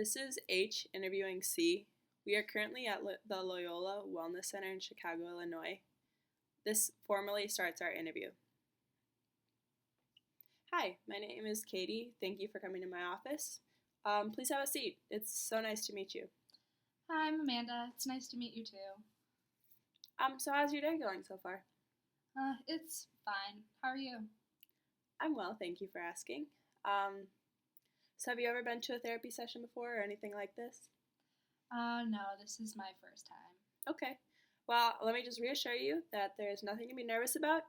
This is H interviewing C. We are currently at the Loyola Wellness Center in Chicago, Illinois. This formally starts our interview. Hi, my name is Katie. Thank you for coming to my office. Please have a seat. It's so nice to meet you. Hi, I'm Amanda. It's nice to meet you too. So how's your day going so far? It's fine. How are you? I'm well, thank you for asking. So have you ever been to a therapy session before or anything like this? No, this is my first time. Okay. Well, let me just reassure you that there's nothing to be nervous about.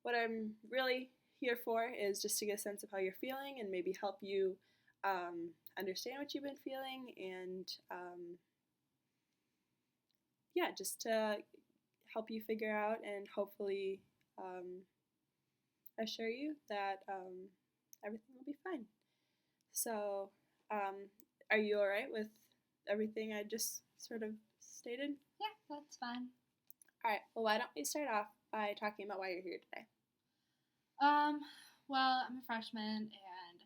What I'm really here for is just to get a sense of how you're feeling and maybe help you understand what you've been feeling and just to help you figure out and hopefully assure you that everything will be fine. So, are you all right with everything I just sort of stated? Yeah, that's fine. All right. Well, why don't we start off by talking about why you're here today? Well, I'm a freshman, and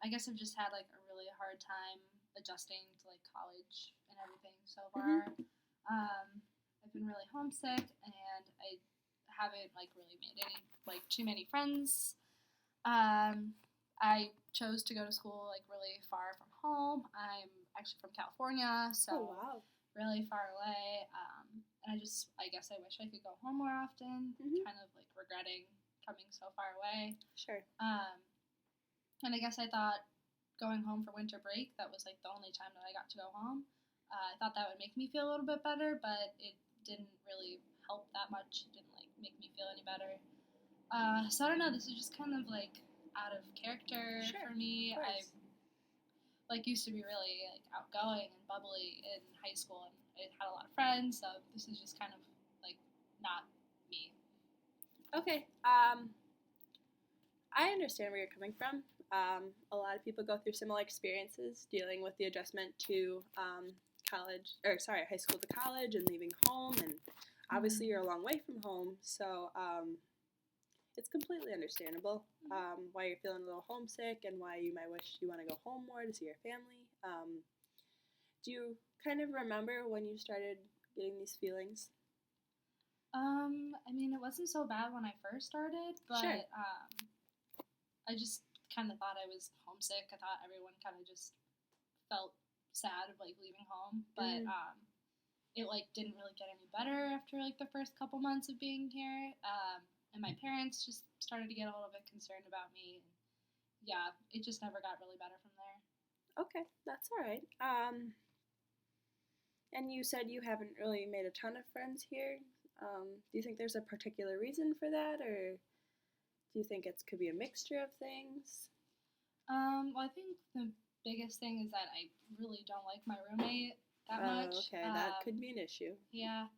I guess I've just had like a really hard time adjusting to like college and everything so far. I've been really homesick, and I haven't like really made too many friends. I chose to go to school like really far from home. I'm actually from California, so wow. really far away. And I guess I wish I could go home more often. Kind of like regretting coming so far away. Sure. And I guess I thought going home for winter break, that was like the only time that I got to go home. I thought that would make me feel a little bit better, but it didn't really help that much. It didn't like make me feel any better. So I don't know. This is just kind of like out of character for me. I used to be really like outgoing and bubbly in high school, and I had a lot of friends. So this is just kind of like not me. Okay. I understand where you're coming from. A lot of people go through similar experiences dealing with the adjustment to high school to college and leaving home, and obviously you're a long way from home, so it's completely understandable why you're feeling a little homesick and why you might wish you want to go home more to see your family. Do you kind of remember when you started getting these feelings? I mean, it wasn't so bad when I first started, but Sure. I just kind of thought I was homesick. I thought everyone kind of just felt sad of like leaving home, but it like didn't really get any better after like the first couple months of being here. And my parents just started to get a little bit concerned about me. And yeah, it just never got really better from there. Okay, that's all right. And you said you haven't really made a ton of friends here. Do you think there's a particular reason for that, or do you think it could be a mixture of things? Well, I think the biggest thing is that I really don't like my roommate that much. Okay, that could be an issue. Yeah.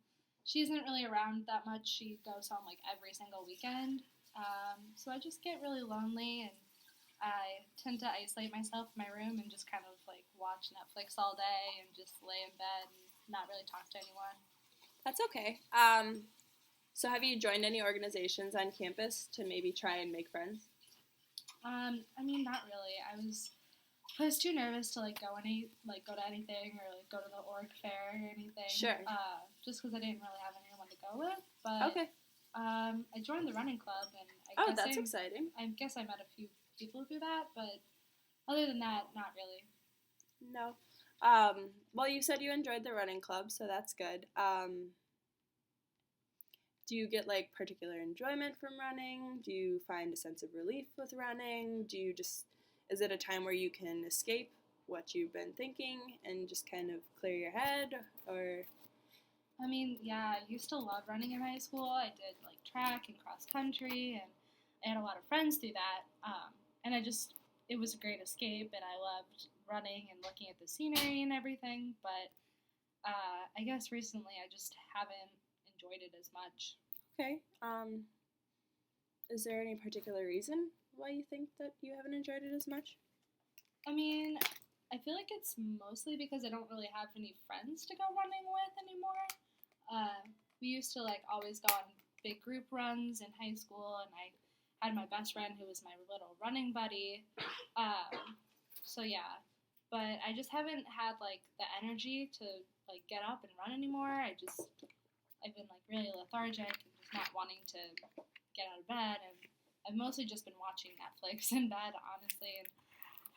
She isn't really around that much. She goes home like every single weekend. So I just get really lonely, and I tend to isolate myself in my room and just kind of like watch Netflix all day and just lay in bed and not really talk to anyone. That's okay. So have you joined any organizations on campus to maybe try and make friends? I mean, not really. I was too nervous to like go to anything or like go to the org fair or anything. Sure. Just because I didn't really have anyone to go with. But okay. I joined the running club, and that's exciting. I guess I met a few people through that, but other than that, not really. No. Well, you said you enjoyed the running club, so that's good. Do you get like particular enjoyment from running? Do you find a sense of relief with running? Is it a time where you can escape what you've been thinking and just kind of clear your head, or? I mean, yeah, I used to love running in high school. I did like track and cross country, and I had a lot of friends through that. And it was a great escape, and I loved running and looking at the scenery and everything. But I guess recently I just haven't enjoyed it as much. Okay. Is there any particular reason why you think that you haven't enjoyed it as much? I mean, I feel like it's mostly because I don't really have any friends to go running with anymore. We used to like always go on big group runs in high school, and I had my best friend who was my little running buddy. So yeah, but I just haven't had like the energy to like get up and run anymore. I've been like really lethargic and just not wanting to get out of bed, and I've mostly just been watching Netflix in bed, honestly, and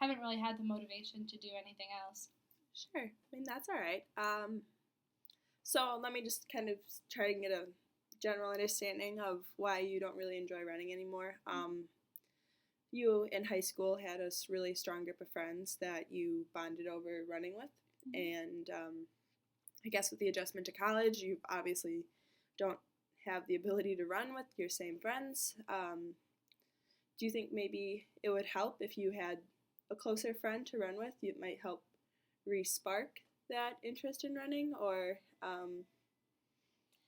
haven't really had the motivation to do anything else. Sure. I mean, that's all right. So let me just kind of try to get a general understanding of why you don't really enjoy running anymore. You in high school had a really strong group of friends that you bonded over running with, and I guess with the adjustment to college, you obviously don't have the ability to run with your same friends. Do you think maybe it would help if you had a closer friend to run with? It might help re-spark that interest in running, or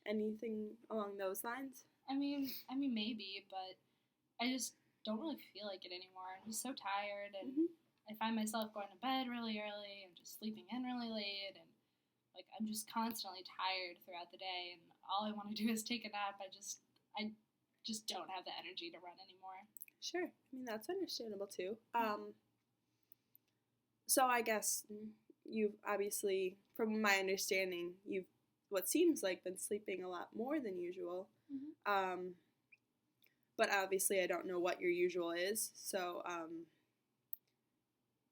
anything along those lines? I mean, maybe, but I just don't really feel like it anymore. I'm just so tired, and I find myself going to bed really early and just sleeping in really late, and like I'm just constantly tired throughout the day, and all I want to do is take a nap. I just don't have the energy to run anymore. Sure. I mean, that's understandable too. So I guess you've obviously, from my understanding, you've what seems like been sleeping a lot more than usual. But obviously I don't know what your usual is. So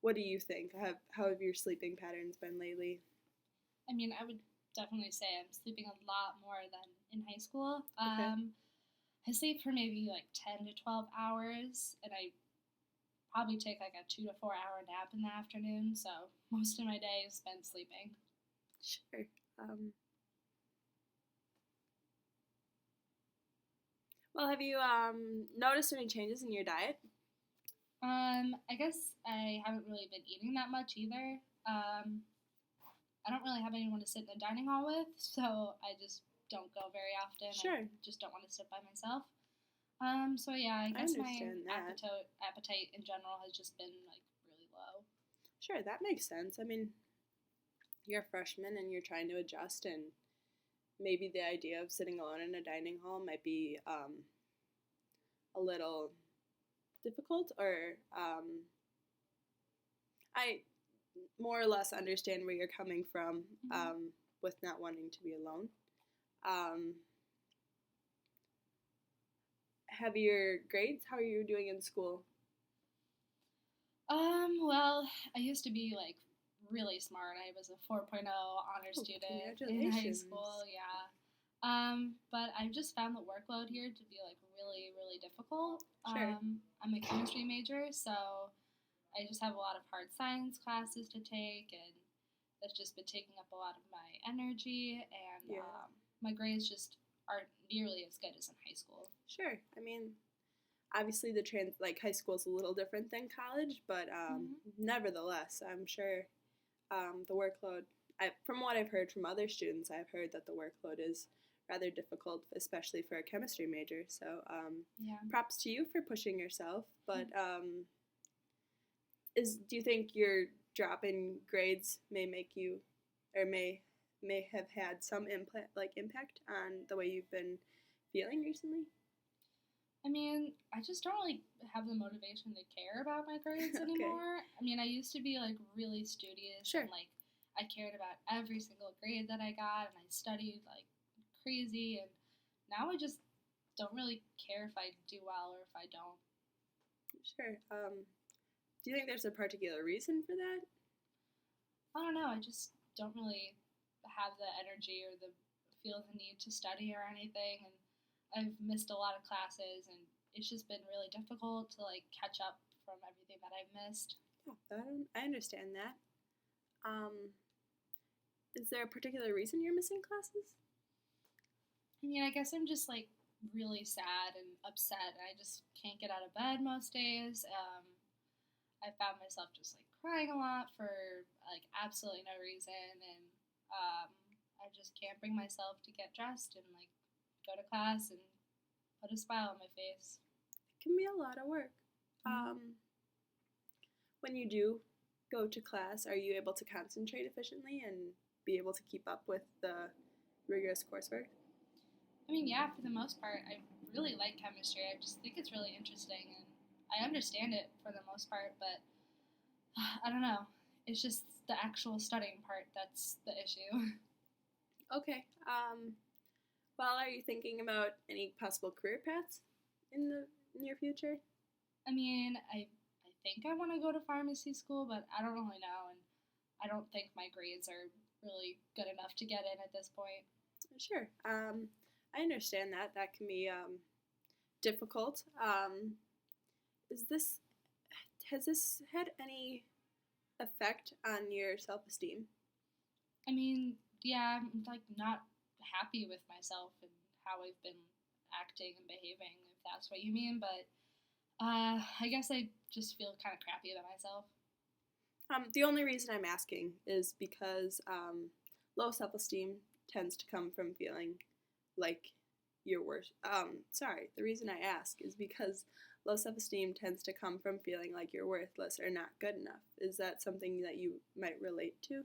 what do you think? How have your sleeping patterns been lately? I mean, I would definitely say I'm sleeping a lot more than in high school. Okay. I sleep for maybe like 10 to 12 hours, and I probably take like a 2 to 4 hour nap in the afternoon, so most of my day is spent sleeping. Sure. Well, have you noticed any changes in your diet? I guess I haven't really been eating that much either. I don't really have anyone to sit in the dining hall with, so I just don't go very often. Sure. I just don't want to sit by myself. So yeah, I guess my appetite in general has just been like really low. Sure, that makes sense. I mean, you're a freshman and you're trying to adjust, and maybe the idea of sitting alone in a dining hall might be a little difficult, or I more or less understand where you're coming from with not wanting to be alone. Have your grades? How are you doing in school? Well, I used to be like really smart. I was a 4.0 honor student in high school, yeah. But I've just found the workload here to be like really, really difficult. Sure. I'm a chemistry major, so I just have a lot of hard science classes to take, and that's just been taking up a lot of my energy, and my grades just aren't nearly as good as in high school. Sure. I mean, obviously high school is a little different than college, but nevertheless, I'm sure the workload. From what I've heard from other students, I've heard that the workload is rather difficult, especially for a chemistry major. So props to you for pushing yourself. But do you think your drop in grades may make you, or may have had some impact on the way you've been feeling recently? I mean, I just don't really have the motivation to care about my grades anymore. I mean, I used to be like really studious, Sure. And like I cared about every single grade that I got, and I studied like crazy, and now I just don't really care if I do well or if I don't. Sure. Do you think there's a particular reason for that? I don't know. I just don't really have the energy or feel the need to study or anything, and I've missed a lot of classes, and it's just been really difficult to like catch up from everything that I've missed. Yeah, I understand that. Is there a particular reason you're missing classes? I mean, I guess I'm just like really sad and upset, and I just can't get out of bed most days. I found myself just like crying a lot for like absolutely no reason, and I just can't bring myself to get dressed and like go to class and put a smile on my face. It can be a lot of work. When you do go to class, are you able to concentrate efficiently and be able to keep up with the rigorous coursework? I mean, yeah, for the most part, I really like chemistry. I just think it's really interesting, and I understand it for the most part, but I don't know. It's just the actual studying part that's the issue. Okay. Well, are you thinking about any possible career paths in the near future? I mean, I think I want to go to pharmacy school, but I don't really know, and I don't think my grades are really good enough to get in at this point. Sure. I understand that. That can be difficult. Is this has this had any effect on your self-esteem? I mean, yeah, I'm like not happy with myself and how I've been acting and behaving, if that's what you mean, but I guess I just feel kind of crappy about myself. The only reason I'm asking is because low self-esteem tends to come from feeling like you're worth. Sorry. The reason I ask is because low self-esteem tends to come from feeling like you're worthless or not good enough. Is that something that you might relate to?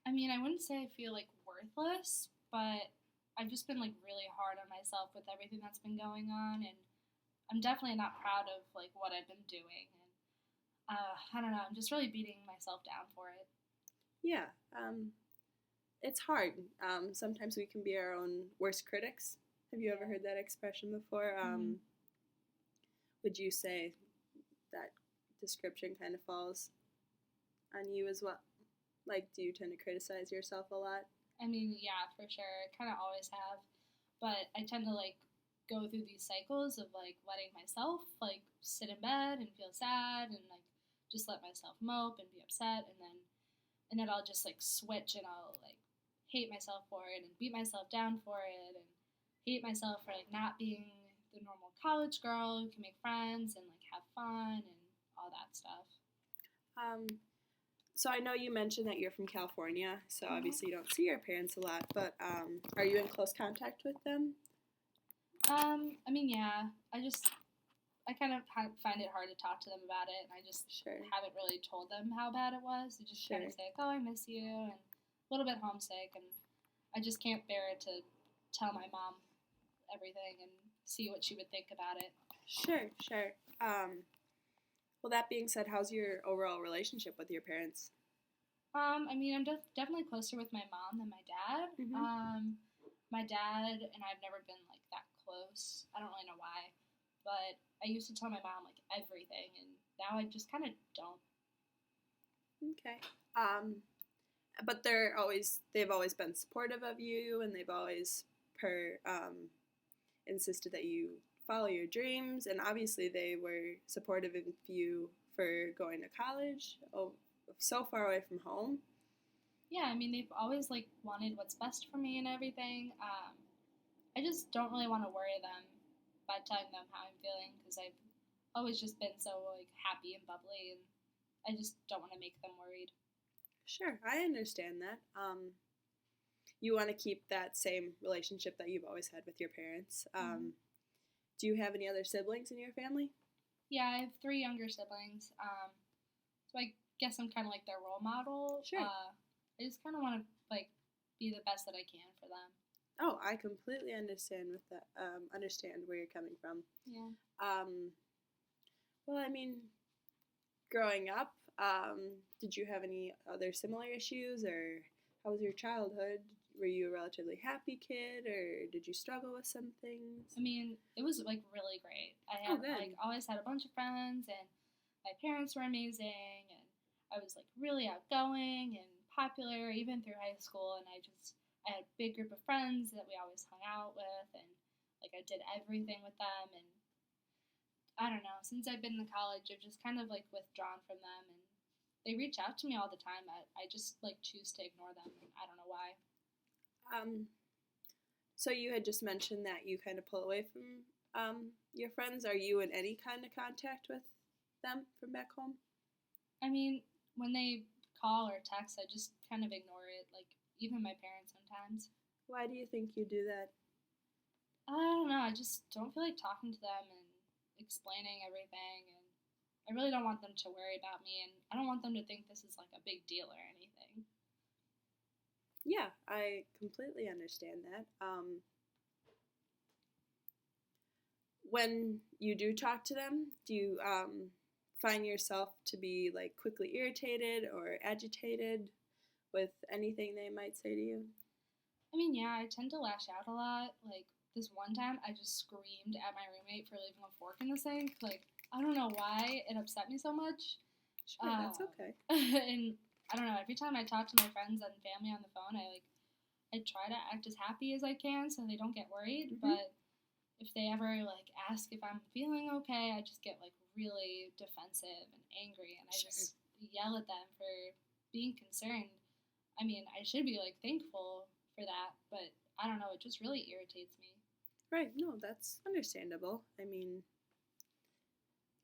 I mean, I wouldn't say I feel like worthless, but I've just been like really hard on myself with everything that's been going on, and I'm definitely not proud of like what I've been doing, and I don't know, I'm just really beating myself down for it. Yeah. It's hard. Sometimes we can be our own worst critics. Have you ever Yeah. heard that expression before? Mhm. Would you say that description kind of falls on you as well? Like, do you tend to criticize yourself a lot? I mean, yeah, for sure, I kind of always have, but I tend to like go through these cycles of like letting myself like sit in bed and feel sad and like just let myself mope and be upset, and then I'll just like switch and I'll like hate myself for it and beat myself down for it and hate myself for like not being the normal college girl who can make friends and like have fun and all that stuff. Um, so I know you mentioned that you're from California, so Hmm. obviously you don't see your parents a lot, but are you in close contact with them? I mean, yeah, I kind of find it hard to talk to them about it, and I just Sure, haven't really told them how bad it was. They just kind sure, of say, like, "Oh, I miss you," and a little bit homesick, and I just can't bear it to tell my mom everything and see what she would think about it. sure. Well, that being said, how's your overall relationship with your parents? I mean, I'm definitely closer with my mom than my dad. Mm-hmm. My dad and I've never been like that close. I don't really know why, but I used to tell my mom like everything, and now I just kind of don't. Okay. But they've always been supportive of you, and they've always insisted that you follow your dreams, and obviously they were supportive of you for going to college, so far away from home. Yeah, I mean, they've always like wanted what's best for me and everything. I just don't really want to worry them by telling them how I'm feeling because I've always just been so like happy and bubbly, and I just don't want to make them worried. Sure, I understand that. You want to keep that same relationship that you've always had with your parents. Hmm. Do you have any other siblings in your family? Yeah, I have three younger siblings, so I guess I'm kind of like their role model. Sure. I just kind of want to like be the best that I can for them. Oh, I completely understand with that. Understand where you're coming from. Yeah. Um, well, I mean, growing up, did you have any other similar issues, or how was your childhood? Were you a relatively happy kid, or did you struggle with some things? I mean, it was like really great. I Oh, had good. like always had a bunch of friends, and my parents were amazing, and I was like really outgoing and popular even through high school. And I had a big group of friends that we always hung out with, and like I did everything with them. And I don't know, since I've been in college, I've just kind of like withdrawn from them, and they reach out to me all the time. I just like choose to ignore them, and I don't know why. Um, so you had just mentioned that you kind of pull away from your friends. Are you in any kind of contact with them from back home? I mean, when they call or text, I just kind of ignore it. Like even my parents sometimes. Why do you think you do that? I don't know. I just don't feel like talking to them and explaining everything, and I really don't want them to worry about me, and I don't want them to think this is like a big deal or anything. Yeah, I completely understand that. When you do talk to them, do you find yourself to be like quickly irritated or agitated with anything they might say to you? I mean, yeah, I tend to lash out a lot. Like, this one time, I just screamed at my roommate for leaving a fork in the sink. Like, I don't know why it upset me so much. Sure, that's okay. And I don't know, every time I talk to my friends and family on the phone, I try to act as happy as I can so they don't get worried. Mm-hmm. But if they ever, like, ask if I'm feeling okay, I just get, like, really defensive and angry. And I just yell at them for being concerned. I mean, I should be, like, thankful for that, but I don't know, it just really irritates me. Right, no, that's understandable. I mean,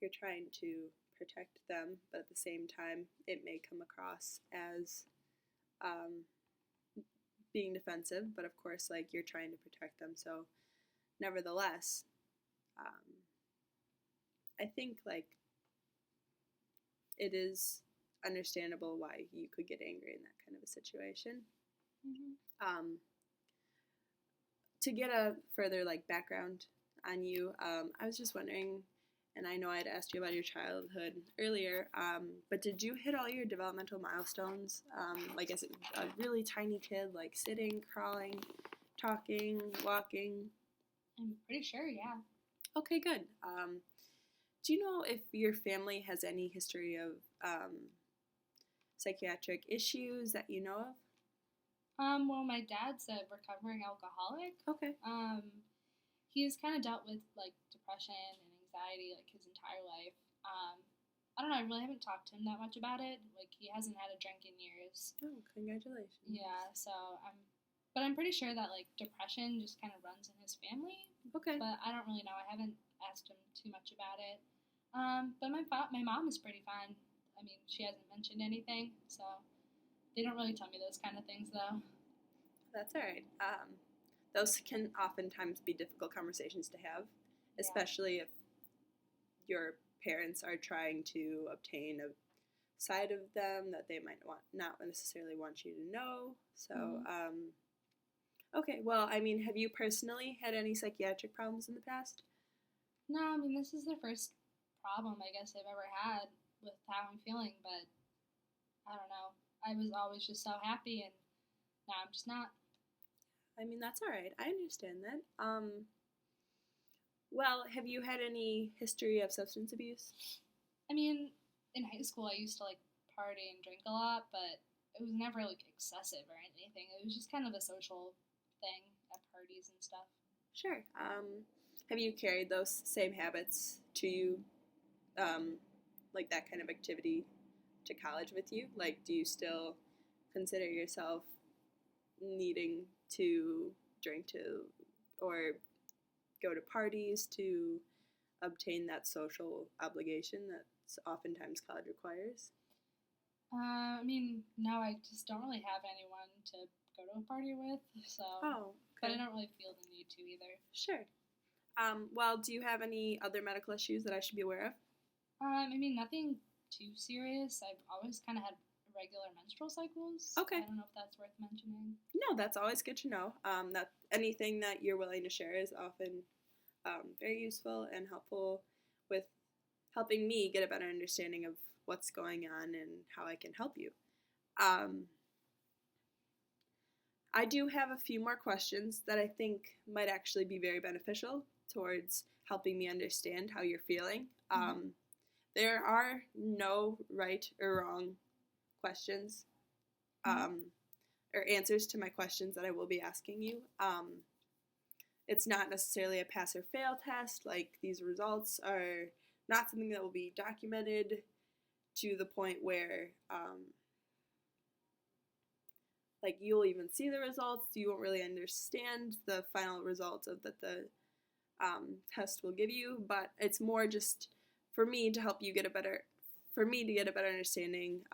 you're trying to protect them, but at the same time, it may come across as being defensive, but of course, like, you're trying to protect them, so nevertheless, I think, like, it is understandable why you could get angry in that kind of a situation. Mm-hmm. To get a further, like, background on you, I was just wondering, and I know I'd asked you about your childhood earlier, but did you hit all your developmental milestones, like as a really tiny kid, like sitting, crawling, talking, walking? I'm pretty sure, yeah. Okay, good. Do you know if your family has any history of psychiatric issues that you know of? Well, my dad's a recovering alcoholic. Okay. He's kind of dealt with, like, depression and anxiety, like, his entire life. I don't know, I really haven't talked to him that much about it. Like, he hasn't had a drink in years. Oh, congratulations. Yeah, so but I'm pretty sure that, like, depression just kind of runs in his family. Okay. But I don't really know. I haven't asked him too much about it. But my mom is pretty fine. I mean, she hasn't mentioned anything, so they don't really tell me those kind of things, though. That's all right. Those can oftentimes be difficult conversations to have, especially if your parents are trying to obtain a side of them that they might not necessarily want you to know. So, okay, well, I mean, have you personally had any psychiatric problems in the past? No, I mean, this is the first problem I guess I've ever had with how I'm feeling, but I don't know. I was always just so happy, and now I'm just not. I mean, that's all right. I understand that. Well, have you had any history of substance abuse? I mean, in high school I used to, like, party and drink a lot, but it was never, like, excessive or anything. It was just kind of a social thing at parties and stuff. Sure. Have you carried those same habits to you, like that kind of activity to college with you? Like, do you still consider yourself needing to drink to or go to parties to obtain that social obligation that oftentimes college requires? I mean, no, I just don't really have anyone to go to a party with, so. Oh, okay. But I don't really feel the need to either. Sure. Well, do you have any other medical issues that I should be aware of? I mean, nothing too serious. I've always kind of had regular menstrual cycles. Okay. I don't know if that's worth mentioning. No, that's always good to know. That anything that you're willing to share is often very useful and helpful with helping me get a better understanding of what's going on and how I can help you. I do have a few more questions that I think might actually be very beneficial towards helping me understand how you're feeling. There are no right or wrong questions or answers to my questions that I will be asking you. It's not necessarily a pass or fail test. Like, these results are not something that will be documented to the point where like, you'll even see the results. You won't really understand the final results of that the test will give you, but it's more just for me to help you get a better understanding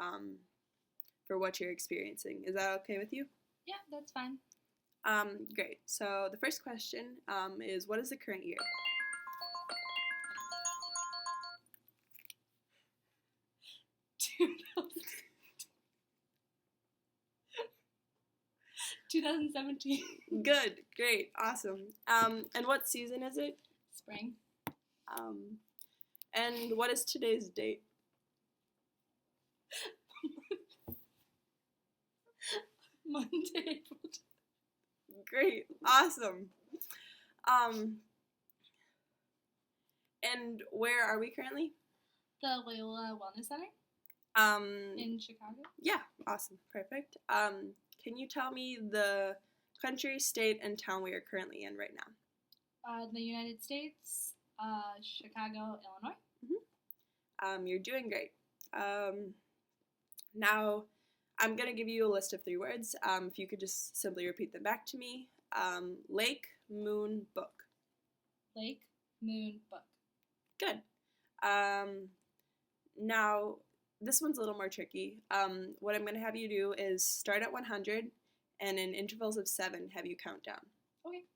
for what you're experiencing. Is that okay with you? Yeah, that's fine. Great. So the first question is, what is the current year? $2017. Good. Great. Awesome. And what season is it? Spring. And what is today's date? able to. Great. Awesome. And where are we currently? The Loyola Wellness Center Um, in Chicago. yeah, awesome. Perfect. Can you tell me the country, state, and town we are currently in right now? The United States, Chicago, Illinois. You're doing great. Now, I'm going to give you a list of 3 words. If you could just simply repeat them back to me. Lake, moon, book. Lake, moon, book. Good. Now, this one's a little more tricky. What I'm going to have you do is start at 100, and in intervals of 7, have you count down. Okay.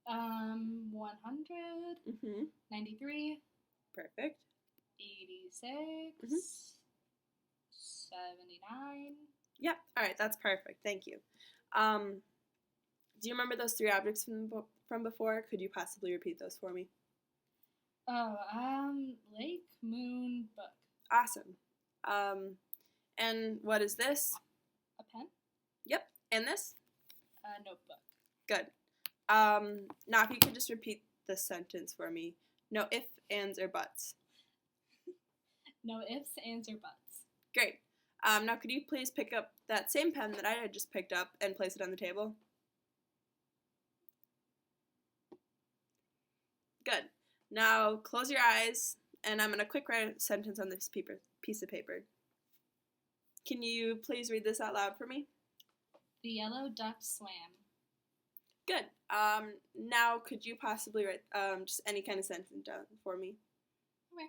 100, 93, Perfect. 86, 79. Yep. All right. That's perfect. Thank you. Do you remember those 3 objects from before? Could you possibly repeat those for me? Oh, lake, moon, book. Awesome. And what is this? A pen. Yep. And this? A notebook. Good. Now, if you could just repeat this sentence for me. No ifs, ands, or buts. No ifs, ands, or buts. Great. Now, could you please pick up that same pen that I had just picked up and place it on the table? Good. Now, close your eyes, and I'm going to quick write a sentence on this piece of paper. Can you please read this out loud for me? The yellow duck swam. Good. Now, could you possibly write just any kind of sentence down for me? Okay.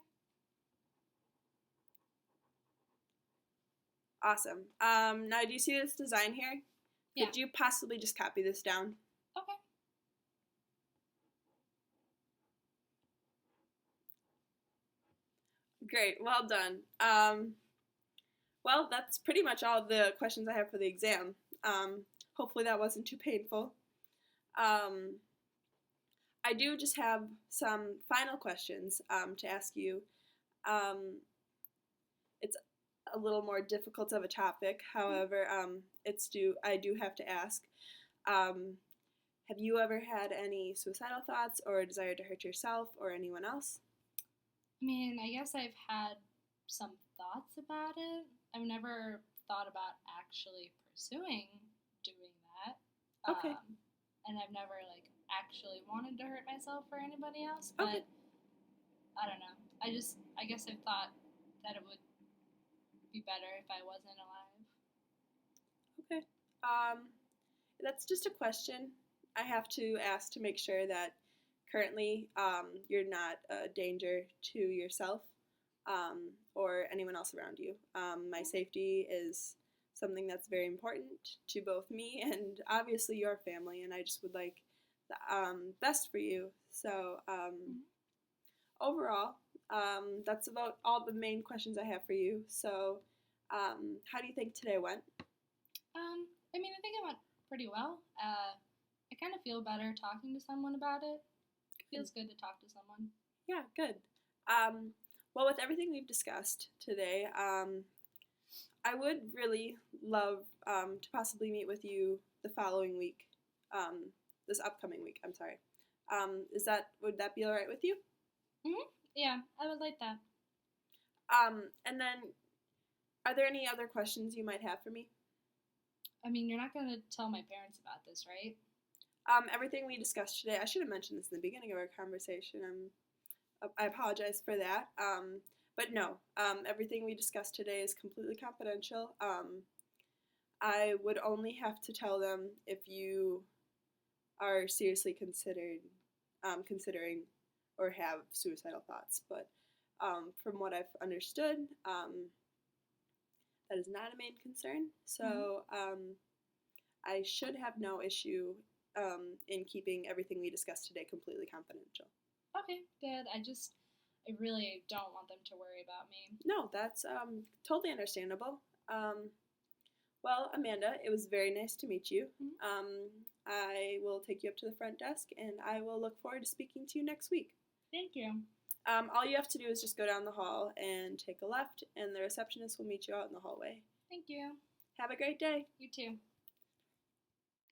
Awesome. Now, do you see this design here? Yeah. Could you possibly just copy this down? Okay. Great. Well done. Well, that's pretty much all the questions I have for the exam. Hopefully that wasn't too painful. I do just have some final questions to ask you. It's a little more difficult of a topic. However, I do have to ask. Have you ever had any suicidal thoughts or a desire to hurt yourself or anyone else? I mean, I guess I've had some thoughts about it. I've never thought about actually pursuing doing that. Okay. And I've never, actually wanted to hurt myself or anybody else. But, Okay. I don't know. I guess I've thought that it would be better if I wasn't alive. Okay. That's just a question I have to ask to make sure that currently you're not a danger to yourself or anyone else around you. My safety is something that's very important to both me and obviously your family, and I just would like the best for you. So overall, that's about all the main questions I have for you. So how do you think today went? I mean, I think it went pretty well. I kind of feel better talking to someone about it. It feels good to talk to someone. Yeah, good. Well, with everything we've discussed today, I would really love to possibly meet with you the following week, this upcoming week, I'm sorry. Would that be all right with you? Mm-hmm. Yeah, I would like that. And then, are there any other questions you might have for me? I mean, you're not going to tell my parents about this, right? Everything we discussed today, I should have mentioned this in the beginning of our conversation. I apologize for that. But no, everything we discussed today is completely confidential. I would only have to tell them if you are seriously considering or have suicidal thoughts. But from what I've understood, that is not a main concern. So I should have no issue in keeping everything we discussed today completely confidential. Okay, good. I really don't want them to worry about me. No, that's totally understandable. Well, Amanda, it was very nice to meet you. I will take you up to the front desk, and I will look forward to speaking to you next week. Thank you. All you have to do is just go down the hall and take a left, and the receptionist will meet you out in the hallway. Thank you. Have a great day. You too.